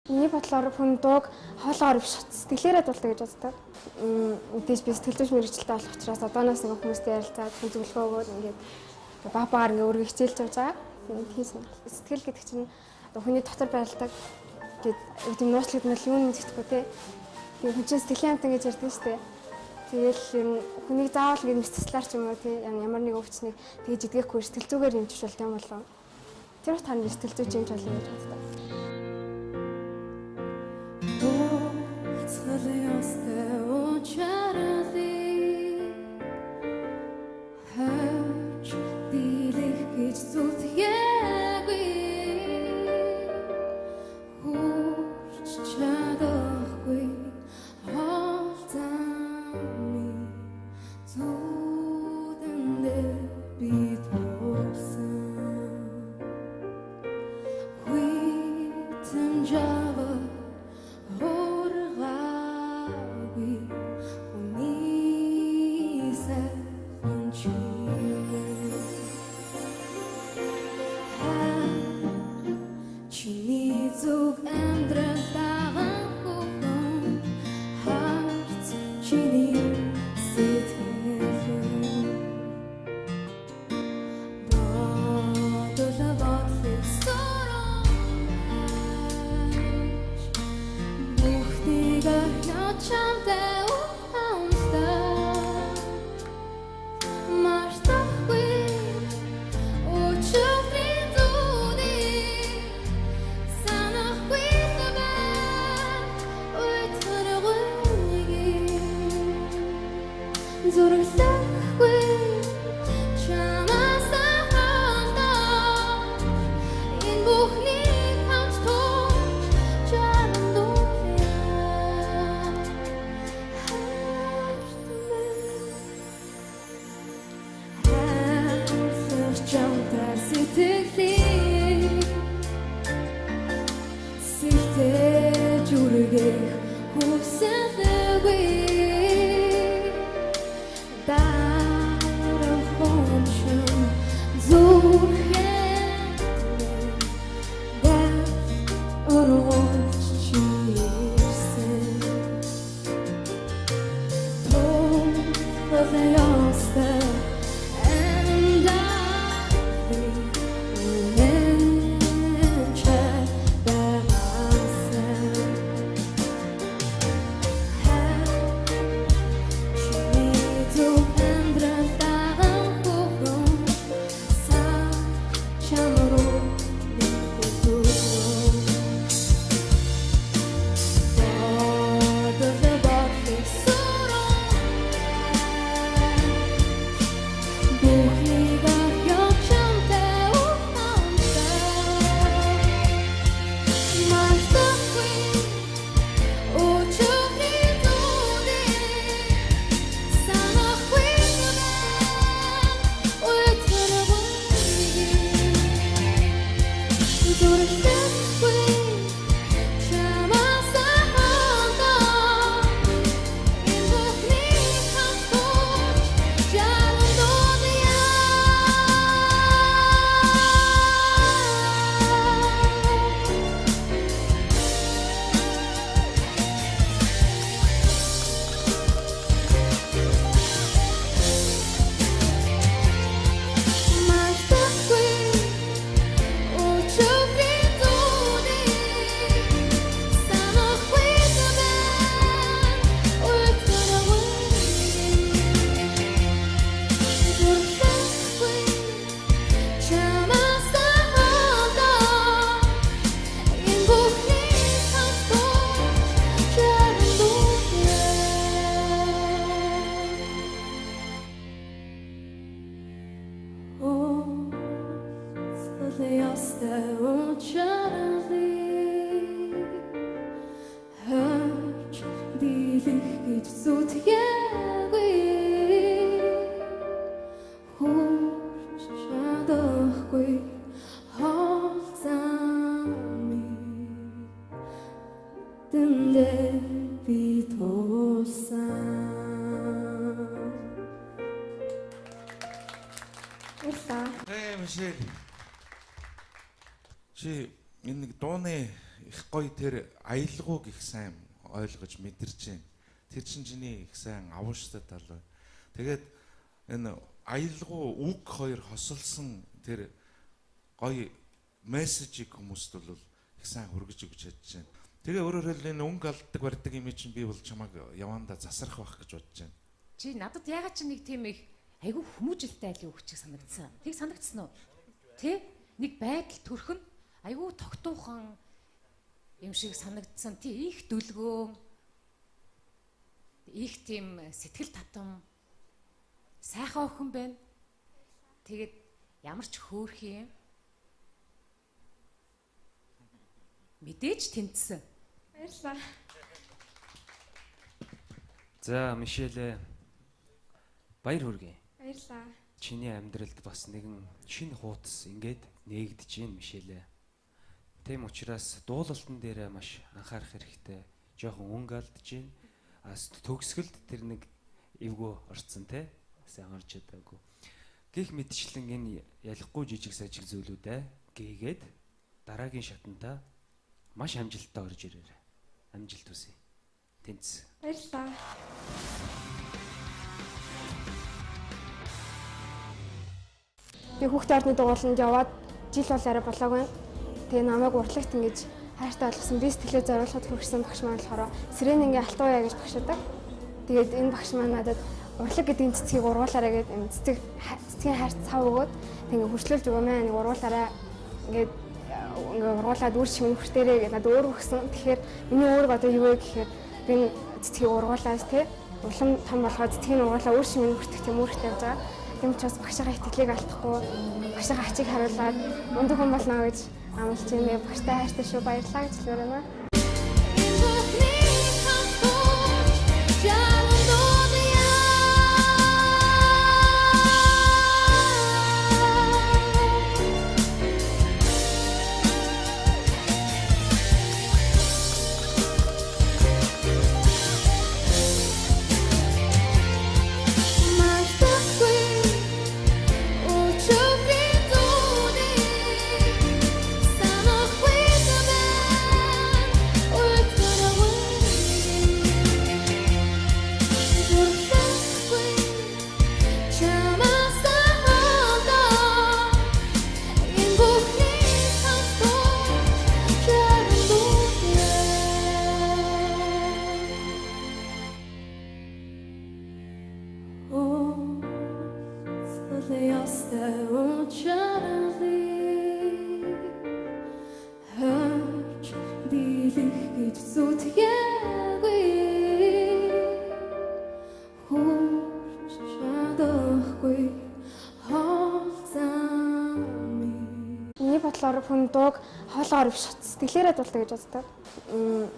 Миний бодлоор хүн дууг хоолоогоор биш сэтгэлээрээ дуулдаг гэж боддог. Мэдээж би сэтгэл зүйч мэрэгчлээ болох учраас одооноос нэг хүмүүстэй ярилцаад хүн зөвлөгөө өгөөд ингээд баагаар ингээд өөрийгөө хичээлж явж байгаа. Тийм сэтгэл гэдэг чинь хүний дотор байрладаг гэдэг юм нууцлагдмал юу нэг зэтгэхгүй те. Тийм хүн чинь сэтгэлийн амтан гэж ярьдаг шүү дээ. Тэгэл ер нь хүнийг заавал ингээд мэдцэлээр ч юм уу те ямар нэг өвчнийг тэгж идгээхгүй сэтгэл зүгээр юмж болт юм болов. Тэр утгаар нь сэтгэл зүйч юмж болно гэж боддог. Чи энэ нэг дууны их гоё тэр аялгауг их сайн ойлгож мэдэрч байна. Тэр чинь чиний их сайн авууштай тал байна. Тэгээд энэ аялгау үг хоёр хосолсон тэр гоё мессежийг хүмүүст бол их сайн хүргэж өгч чадж байна. Тэгээ өөрөөр хэлбэл энэ өнгө алддаг барьдаг юм чинь би бол чамайг явандаа засрах байх гэж бодож байна. Чи надад ягаад ч нэг тийм их айгүй хүмүүжлтэй айлын үг чиг санагдсан. Тийг санагдсан уу? Тэ? Нэг байдал төрхөн айгүй тогтуухан юм шиг санагдсан. Тий их дүлгөө. Их тийм сэтгэл татам. Сайхан охин байна. Тэгээд ямар ч хөөрх юм. Мэдээж тэнцсэн. Баярлалаа. За Мишель баяр хүргэе. Баярлалаа. Чиний амьдралд бас нэгэн шинэ хуудас ингээд нээгдэж байна Мишель. Тэм учраас дуулалтан дээр маш анхаарах хэрэгтэй. Жохон өнгө алдж байна. Төгсгөлд тэр нэг эвгүй орцсон те. Сайн орж чадаагүй. Гэх мэтчлэн энэ ялахгүй жижиг сажиг зүйлүүдээ гээгээд дараагийн шатантаа маш амжилттай орж ирээрэй. Амжилт хүсье. Тэнц. Баярлалаа. Би хүүхдээ орны дугууланд яваад жил бол арай болоогүй. Тэгээ намайг урлагт ингэж хайртай болгосон. Би сэтгэлээ зориулахад хүрсэн багш маань болохоор Сиренингийн Алтууяа гэж багшаадаг. Тэгээд энэ багш маань надад урлаг гэдэг цэцгийг ургуулаарай гэдэг энэ цэцгийн хайрт цав өгөөд тэгээ хурцлуулж өгөөмэй нэг ургуулаарай ингээд ургуулад үр шимэн хүртээрээ гэдэг надад өөр өгсөн. Тэгэхээр миний өөрөг одоо юу вэ гэхээр би энэ цэцгийг ургуулаад тий улам том болгоод цэцгийг ургуулаа үр шимэн хүртэх тийм үүрэгтэй явж байгаа. Тийм учраас багшаа итгэлийг алдахгүй багшаа ачиг харуулад өндөр хүн болно гэж амлаж байна. Багштай хайртай шүү. Баярлалаа гэж хэлмээр байна. Миний бодлоор хүн дууг хоолоор биш сэтгэлээрээ дуулдаг гэж боддог.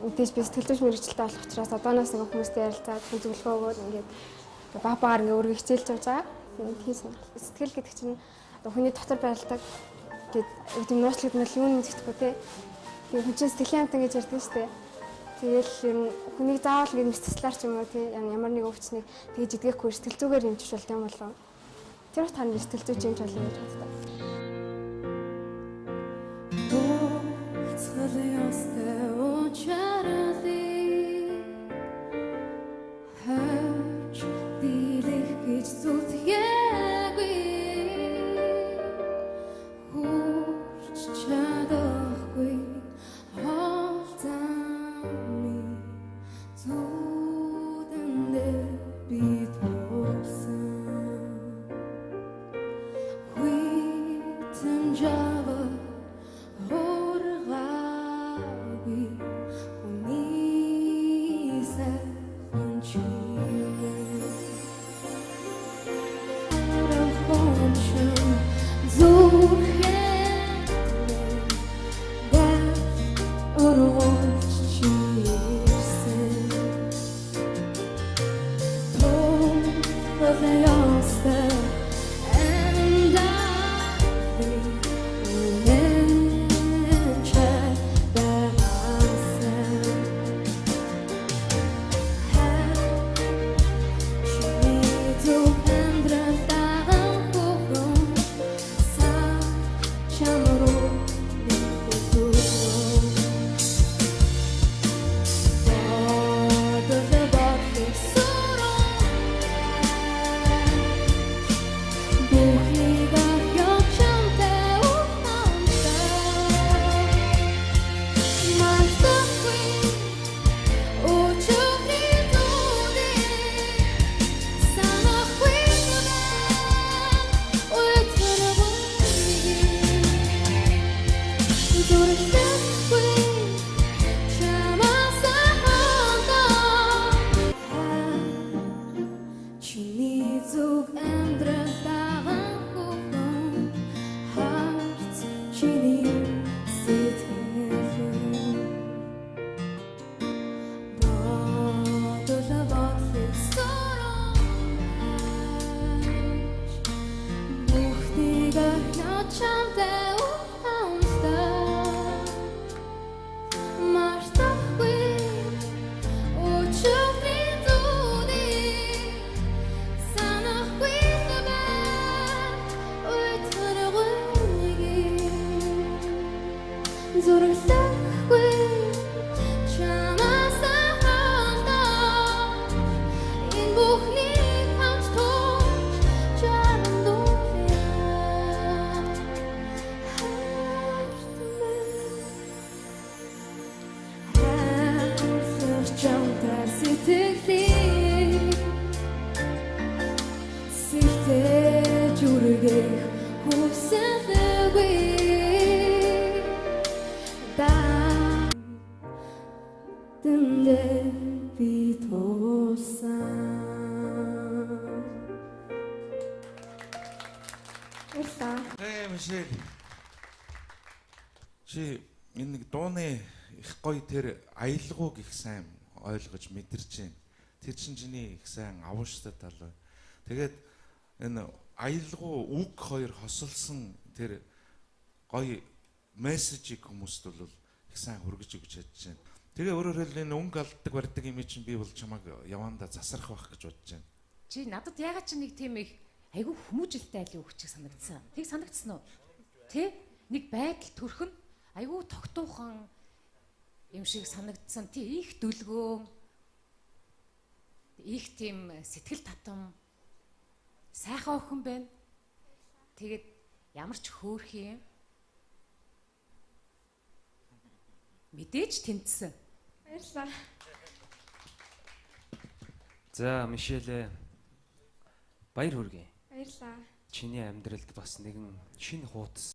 Мэдээж би сэтгэлдүйч мэрэгчлээ болох учраас одооноос нэг хүмүүстэй ярилцаад хүн зөвлөгөө өгөөд ингээд баабаар ингээд өөрийгөө хичээлж явж байгаа. Тийм сонирхол. Сэтгэл гэдэг чинь хүний дотор байрладаг гэдэг тийм нууцлагдмал юуны зэтгэхгүй те. Тийм хүн чинь сэтгэлийн амтан гэж ярьдаг шүү дээ. Тэгэл ер нь хүнийг заавал ингээд мэдцэлээр ч юм уу тийм ямар нэг өвчнийг тэгж идгээхгүй сэтгэл зүгээр юмчш болт юм болов. Тэр утгаар сэтгэл зүйч юмч болно гэж боддог. сэтгэлийг сэтэж үргэх хүсэлгүй дэндээ би туусан. Мишель. Чи энэ нэг дууны их гоё тэр аялгауг их сайн ойлгож мэдэрч байна. Тэр чинь чиний их сайн авууштай тал. Тэгээд энэ аялгау үг хоёр хосолсон тэр гоё мессежийг хүмүүст бол их сайн хүргэж өгч чадж байна. Тэгээ өөрөөр хэлбэл энэ өнгө алддаг барьдаг юм чинь би бол чамайг яванда засрах байх гэж бодож байна. Чи надад ягаад ч нэг тийм их айгүй хүмүүжлтэй айлын үг чиг санагдсан. Тийг санагдсан уу? Тэ? Нэг байдал төрхөн айгүй тогтуухан юм шиг санагдсан. Тий их дүлгөө. Их тийм сэтгэл татам. Сайхан охин байна. Тэгээд ямар ч хөөрх юм. Мэдээж тэнцсэн. Баярлалаа. За Мишель баяр хүргэе. Баярлалаа. Чиний амьдралд бас нэгэн шинэ хуудас